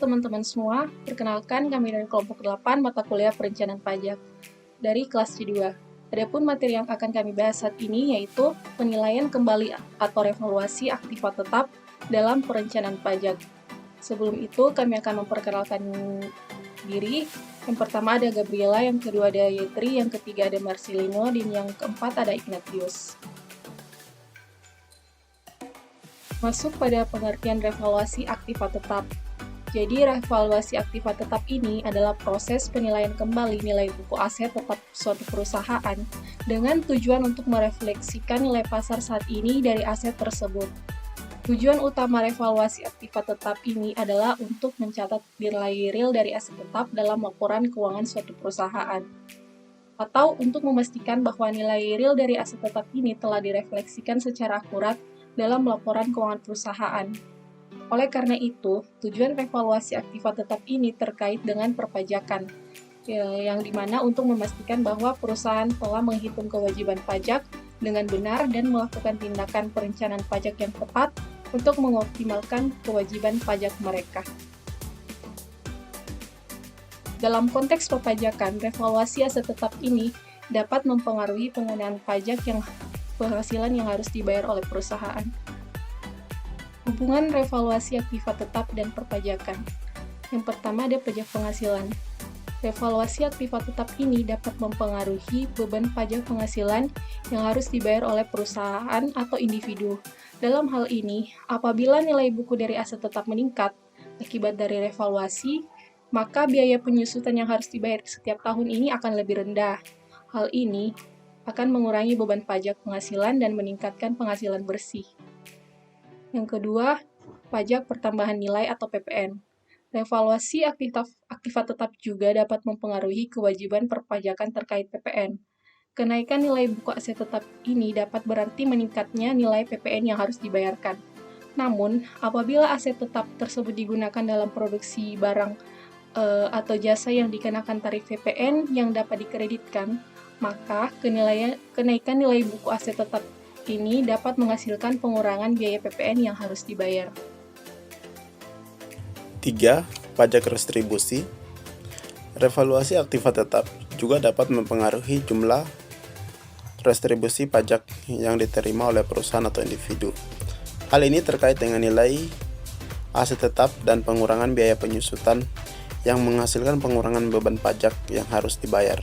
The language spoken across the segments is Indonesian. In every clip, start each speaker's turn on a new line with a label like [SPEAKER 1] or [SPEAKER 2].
[SPEAKER 1] teman-teman semua, perkenalkan kami dari kelompok 8 mata kuliah perencanaan pajak dari kelas C2. Adapun materi yang akan kami bahas saat ini yaitu penilaian kembali atau revaluasi aktiva tetap dalam perencanaan pajak. Sebelum itu, kami akan memperkenalkan diri. Yang pertama ada Gabriela, yang kedua ada Yetri, yang ketiga ada Marcelino, dan yang keempat ada Ignatius. Masuk pada pengertian revaluasi aktiva tetap. Jadi, revaluasi aktiva tetap ini adalah proses penilaian kembali nilai buku aset tetap suatu perusahaan dengan tujuan untuk merefleksikan nilai pasar saat ini dari aset tersebut. Tujuan utama revaluasi aktiva tetap ini adalah untuk mencatat nilai real dari aset tetap dalam laporan keuangan suatu perusahaan, atau untuk memastikan bahwa nilai real dari aset tetap ini telah direfleksikan secara akurat dalam laporan keuangan perusahaan. Oleh karena itu, tujuan revaluasi aktiva tetap ini terkait dengan perpajakan, yang dimana untuk memastikan bahwa perusahaan telah menghitung kewajiban pajak dengan benar dan melakukan tindakan perencanaan pajak yang tepat untuk mengoptimalkan kewajiban pajak mereka. Dalam konteks perpajakan, revaluasi aset tetap ini dapat mempengaruhi penggunaan pajak yang penghasilan yang harus dibayar oleh perusahaan. Hubungan revaluasi aktiva tetap dan perpajakan. Yang pertama ada pajak penghasilan. Revaluasi aktiva tetap ini dapat mempengaruhi beban pajak penghasilan yang harus dibayar oleh perusahaan atau individu. Dalam hal ini, apabila nilai buku dari aset tetap meningkat akibat dari revaluasi, maka biaya penyusutan yang harus dibayar setiap tahun ini akan lebih rendah. Hal ini akan mengurangi beban pajak penghasilan dan meningkatkan penghasilan bersih. Yang kedua, pajak pertambahan nilai atau PPN. Revaluasi aktiva tetap juga dapat mempengaruhi kewajiban perpajakan terkait PPN. Kenaikan nilai buku aset tetap ini dapat berarti meningkatnya nilai PPN yang harus dibayarkan. Namun, apabila aset tetap tersebut digunakan dalam produksi barang atau jasa yang dikenakan tarif PPN yang dapat dikreditkan, maka kenaikan nilai buku aset tetap ini dapat menghasilkan pengurangan biaya PPN yang harus dibayar.
[SPEAKER 2] 3. Pajak restribusi. Revaluasi aktiva tetap juga dapat mempengaruhi jumlah restribusi pajak yang diterima oleh perusahaan atau individu. Hal ini terkait dengan nilai aset tetap dan pengurangan biaya penyusutan yang menghasilkan pengurangan beban pajak yang harus dibayar.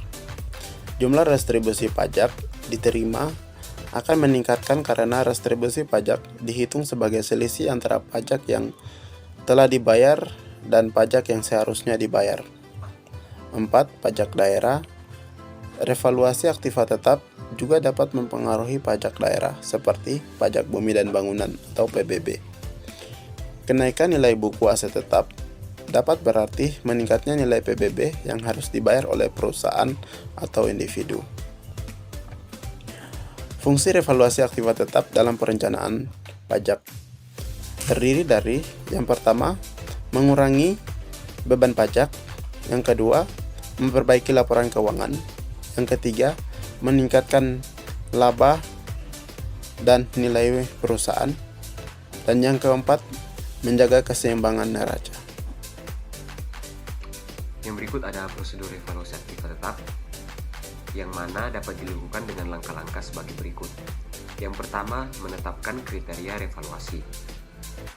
[SPEAKER 2] Jumlah restribusi pajak diterima akan meningkatkan karena restribusi pajak dihitung sebagai selisih antara pajak yang telah dibayar dan pajak yang seharusnya dibayar. 4. Pajak daerah. Revaluasi aktiva tetap juga dapat mempengaruhi pajak daerah seperti pajak bumi dan bangunan atau PBB. Kenaikan nilai buku aset tetap dapat berarti meningkatnya nilai PBB yang harus dibayar oleh perusahaan atau individu. Fungsi revaluasi aktiva tetap dalam perencanaan pajak terdiri dari yang pertama, mengurangi beban pajak, yang kedua, memperbaiki laporan keuangan, yang ketiga, meningkatkan laba dan nilai perusahaan, dan yang keempat, menjaga keseimbangan neraca.
[SPEAKER 3] Yang berikut ada prosedur revaluasi aktiva tetap yang mana dapat dilakukan dengan langkah-langkah sebagai berikut. Yang pertama, menetapkan kriteria revaluasi.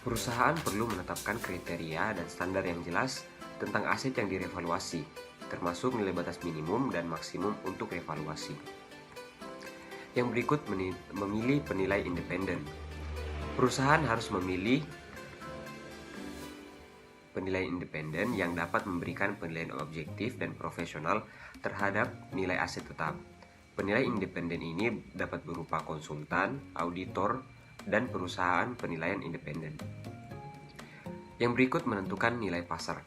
[SPEAKER 3] Perusahaan perlu menetapkan kriteria dan standar yang jelas tentang aset yang direvaluasi, termasuk nilai batas minimum dan maksimum untuk revaluasi. Yang berikut, memilih penilai independen. Perusahaan harus memilih penilai independen yang dapat memberikan penilaian objektif dan profesional terhadap nilai aset tetap. Penilai independen ini dapat berupa konsultan, auditor, dan perusahaan penilaian independen. Yang berikut menentukan nilai pasar.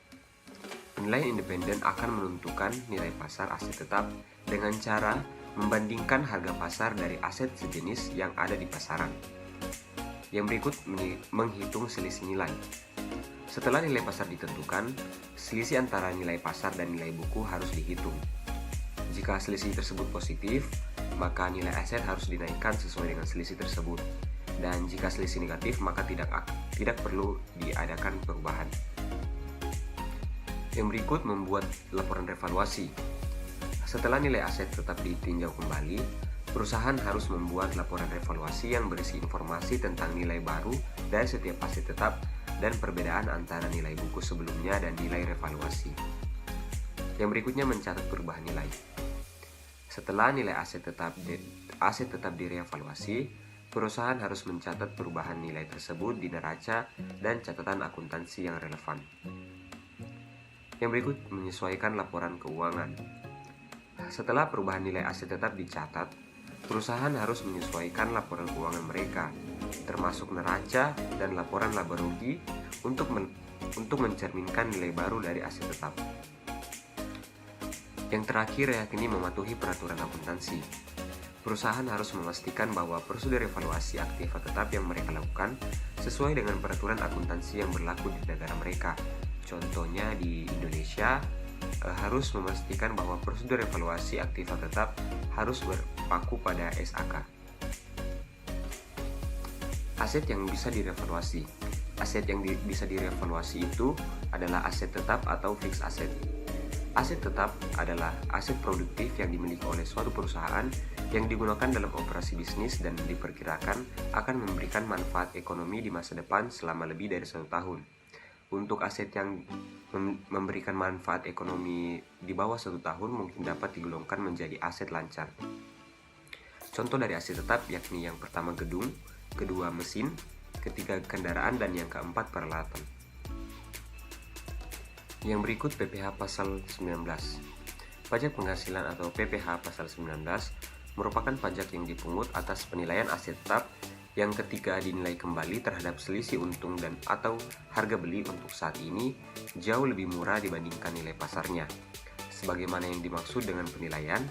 [SPEAKER 3] Penilaian independen akan menentukan nilai pasar aset tetap dengan cara membandingkan harga pasar dari aset sejenis yang ada di pasaran. Yang berikut menghitung selisih nilai. Setelah nilai pasar ditentukan, selisih antara nilai pasar dan nilai buku harus dihitung. Jika selisih tersebut positif, maka nilai aset harus dinaikkan sesuai dengan selisih tersebut. Dan jika selisih negatif, maka tidak perlu diadakan perubahan. Yang berikut membuat laporan revaluasi. Setelah nilai aset tetap ditinjau kembali, perusahaan harus membuat laporan revaluasi yang berisi informasi tentang nilai baru dari setiap aset tetap dan perbedaan antara nilai buku sebelumnya dan nilai revaluasi. Yang berikutnya mencatat perubahan nilai. Setelah nilai aset tetap direvaluasi, perusahaan harus mencatat perubahan nilai tersebut di neraca dan catatan akuntansi yang relevan. Yang berikut menyesuaikan laporan keuangan. Setelah perubahan nilai aset tetap dicatat, perusahaan harus menyesuaikan laporan keuangan mereka, termasuk neraca dan laporan laba rugi untuk mencerminkan nilai baru dari aset tetap. Yang terakhir, yakni mematuhi peraturan akuntansi. Perusahaan harus memastikan bahwa prosedur evaluasi aktiva tetap yang mereka lakukan sesuai dengan peraturan akuntansi yang berlaku di negara mereka. Contohnya di Indonesia, harus memastikan bahwa prosedur evaluasi aktiva tetap harus berpaku pada SAK. Aset yang bisa direvaluasi. Aset yang bisa direvaluasi itu adalah aset tetap atau fixed asset. Aset tetap adalah aset produktif yang dimiliki oleh suatu perusahaan yang digunakan dalam operasi bisnis dan diperkirakan akan memberikan manfaat ekonomi di masa depan selama lebih dari 1 tahun. Untuk aset yang memberikan manfaat ekonomi di bawah 1 tahun mungkin dapat digolongkan menjadi aset lancar. Contoh dari aset tetap yakni yang pertama gedung, kedua mesin, ketiga kendaraan, dan yang keempat peralatan. Yang berikut PPh pasal 19. Pajak penghasilan atau PPh pasal 19 merupakan pajak yang dipungut atas penilaian aset tetap yang ketika dinilai kembali terhadap selisih untung dan atau harga beli untuk saat ini jauh lebih murah dibandingkan nilai pasarnya, sebagaimana yang dimaksud dengan penilaian,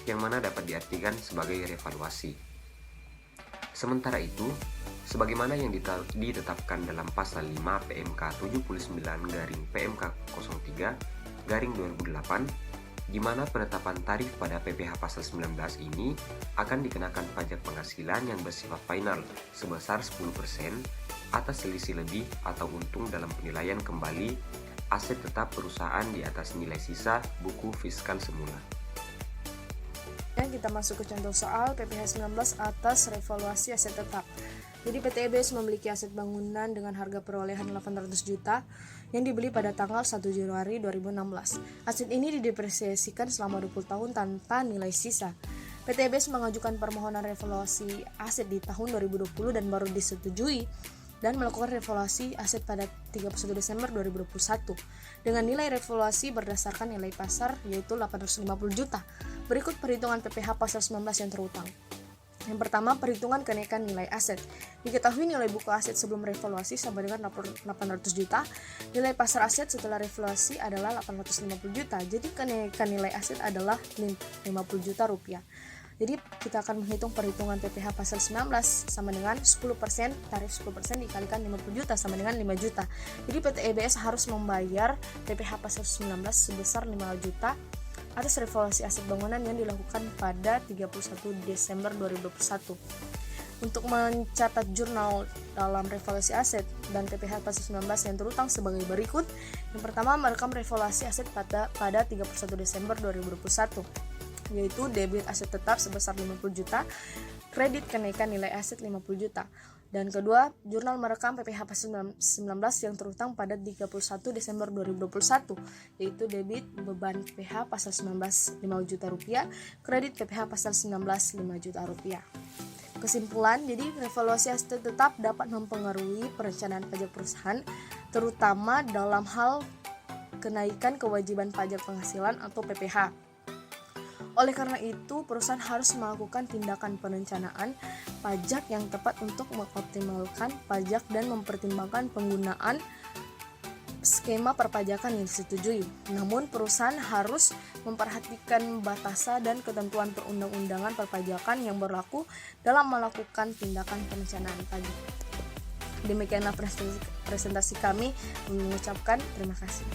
[SPEAKER 3] yang mana dapat diartikan sebagai revaluasi. Sementara itu, sebagaimana yang ditetapkan dalam pasal 5 PMK 79/PMK03/2008, di mana penetapan tarif pada PPh pasal 19 ini akan dikenakan pajak penghasilan yang bersifat final sebesar 10% atas selisih lebih atau untung dalam penilaian kembali aset tetap perusahaan di atas nilai sisa buku fiskal semula.
[SPEAKER 4] Dan kita masuk ke contoh soal PPh 19 atas revaluasi aset tetap. Jadi PT EBS memiliki aset bangunan dengan harga perolehan 800 juta yang dibeli pada tanggal 1 Januari 2016. Aset ini didepresiasikan selama 20 tahun tanpa nilai sisa. PT EBS mengajukan permohonan revaluasi aset di tahun 2020 dan baru disetujui dan melakukan revaluasi aset pada 31 Desember 2021 dengan nilai revaluasi berdasarkan nilai pasar yaitu 850 juta. Berikut perhitungan PPh pasal 19 yang terutang. Yang pertama, perhitungan kenaikan nilai aset. Diketahui nilai buku aset sebelum revaluasi sama dengan 800 juta. Nilai pasar aset setelah revaluasi adalah 850 juta. Jadi kenaikan nilai aset adalah 50 juta rupiah. Jadi kita akan menghitung perhitungan PPh pasal 19 sama dengan 10%, tarif 10% dikalikan 50 juta sama dengan 5 juta. Jadi PT EBS harus membayar PPh pasal 19 sebesar 5 juta atas revaluasi aset bangunan yang dilakukan pada 31 Desember 2021. Untuk mencatat jurnal dalam revaluasi aset dan PPh pasal 19 yang terutang sebagai berikut. Yang pertama, merekam revaluasi aset pada 31 Desember 2021, yaitu debit aset tetap sebesar 50 juta, kredit kenaikan nilai aset 50 juta. Dan kedua, jurnal merekam PPh pasal 19 yang terutang pada 31 Desember 2021, yaitu debit beban PPh pasal 19 5 juta rupiah, kredit PPh pasal 19 5 juta rupiah. Kesimpulan, jadi revaluasi aset tetap dapat mempengaruhi perencanaan pajak perusahaan, terutama dalam hal kenaikan kewajiban pajak penghasilan atau PPh. Oleh karena itu, perusahaan harus melakukan tindakan perencanaan pajak yang tepat untuk mengoptimalkan pajak dan mempertimbangkan penggunaan skema perpajakan yang disetujui. Namun, perusahaan harus memperhatikan batasan dan ketentuan perundang-undangan perpajakan yang berlaku dalam melakukan tindakan perencanaan pajak. Demikianlah presentasi kami, mengucapkan terima kasih.